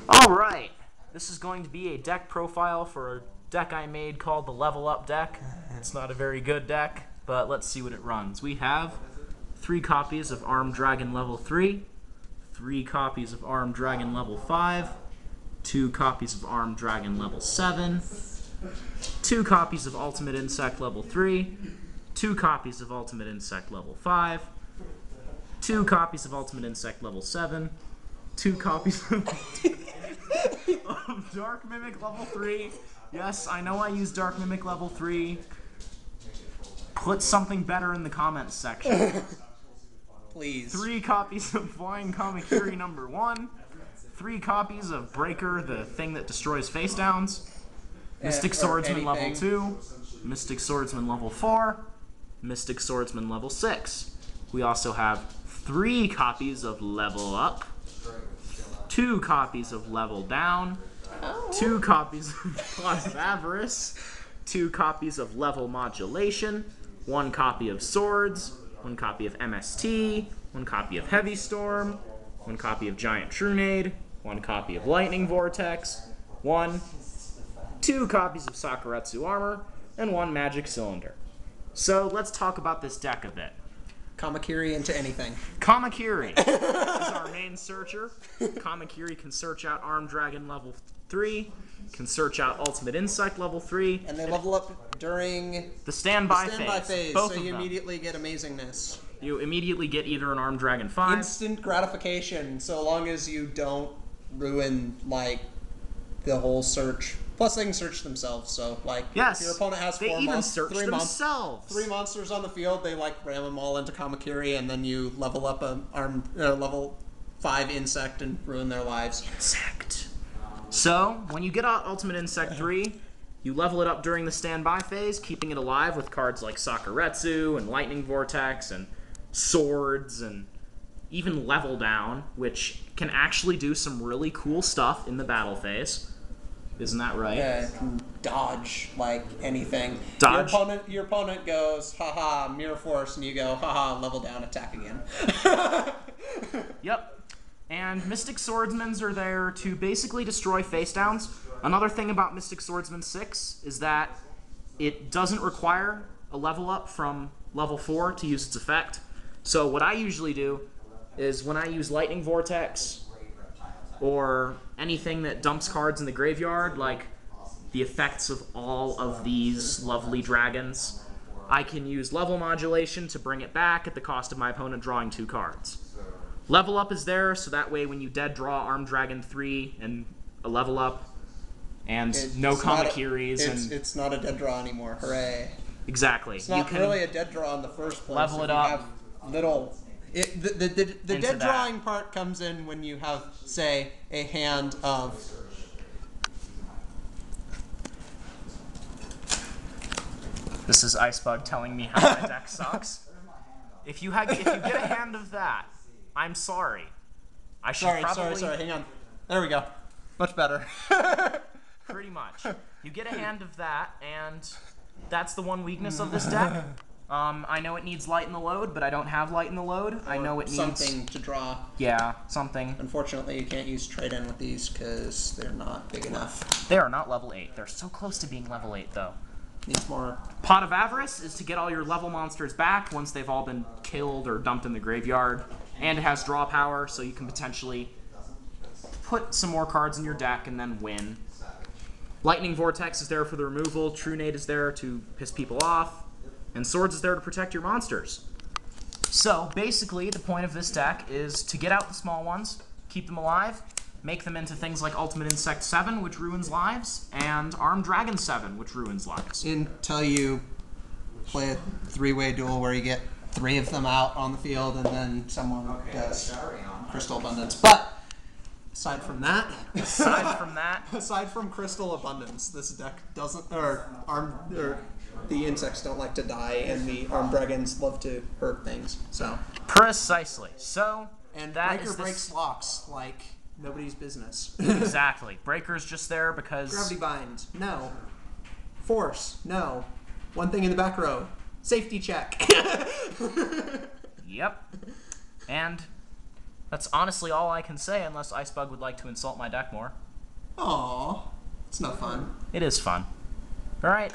Alright, this is going to be a deck profile for a deck I made called the Level Up deck. It's not a very good deck, but let's see what it runs. We have 3 copies of Armed Dragon Level 3, 3 copies of Armed Dragon Level 5, 2 copies of Armed Dragon Level 7, 2 copies of Ultimate Insect Level 3, 2 copies of Ultimate Insect Level 5, 2 copies of Ultimate Insect Level 7, 2 copies of Dark Mimic Level 3. Yes, I know I use Dark Mimic Level 3. Put something better in the comments section. Please. 3 copies of Flying Kamakiri number 1. 3 copies of Breaker, the thing that destroys face downs. Mystic Swordsman Level 2. Mystic Swordsman Level 4. Mystic Swordsman Level 6. We also have 3 copies of Level Up. 2 copies of Level Down, 2 copies of Pot of Avarice, 2 copies of Level Modulation, 1 copy of Swords, 1 copy of MST, 1 copy of Heavy Storm, 1 copy of Giant Trunade, 1 copy of Lightning Vortex, 2 copies of Sakuretsu Armor, and 1 Magic Cylinder. So let's talk about this deck a bit. Kamakiri into anything. Kamakiri is our main searcher. Kamakiri can search out Armed Dragon Level 3, can search out Ultimate Insect Level 3. And they level up during the standby phase. Both so of you them. Immediately get amazingness. You immediately get either an Armed Dragon 5. Instant gratification, so long as you don't ruin, like, the whole search. Plus, they can search themselves, so, like, yes, if your opponent has they 4 even months, search 3 themselves. 3 monsters on the field, they, like, ram them all into Kamakiri, and then you level up a level 5 insect and ruin their lives. Insect. So, when you get out Ultimate Insect 3, you level it up during the standby phase, keeping it alive with cards like Sakuretsu and Lightning Vortex and Swords and even Level Down, which can actually do some really cool stuff in the battle phase. Isn't that right? Yeah, it can dodge like anything. Dodge? Your opponent goes, haha, Mirror Force, and you go, haha, level down, attack again. Yep. And Mystic Swordsmans are there to basically destroy face downs. Another thing about Mystic Swordsman 6 is that it doesn't require a level up from level 4 to use its effect. So what I usually do is when I use Lightning Vortex or anything that dumps cards in the graveyard, like the effects of all of these lovely dragons, I can use Level Modulation to bring it back at the cost of my opponent drawing 2 cards. Level Up is there, so that way when you dead draw Armed Dragon 3 and a Level Up, and no Kamakiris. It's not a dead draw anymore, hooray. Exactly. It's not really a dead draw in the first place. Level it up. You have little... The dead drawing part comes in when you have, say, a hand of... This is IceBug telling me how my deck sucks. If you get a hand of that, I'm sorry. I should probably... Sorry, hang on. There we go. Much better. Pretty much. You get a hand of that, and that's the one weakness of this deck. I know it needs Light in the Load, but I don't have Light in the Load. I know it needs... something to draw. Yeah, something. Unfortunately, you can't use Trade-In with these because they're not big enough. They are not level 8. They're so close to being level 8, though. Needs more. Pot of Avarice is to get all your level monsters back once they've all been killed or dumped in the graveyard. And it has draw power, so you can potentially put some more cards in your deck and then win. Lightning Vortex is there for the removal. Trunade is there to piss people off. And Swords is there to protect your monsters. So, basically, the point of this deck is to get out the small ones, keep them alive, make them into things like Ultimate Insect 7, which ruins lives, and Armed Dragon 7, which ruins lives. Until you play a 3-way duel where you get 3 of them out on the field and then someone does Crystal Abundance. But, aside from that... aside from Crystal Abundance, this deck doesn't... the insects don't like to die, and the Armed Dragons love to hurt things, so... Precisely. So, and that Breaker breaks locks like nobody's business. Exactly. Breaker's just there because... Gravity Bind, no. Force, no. One thing in the back row. Safety check. Yep. And That's honestly all I can say, unless IceBug would like to insult my deck more. Aw, it's no fun. It is fun. All right.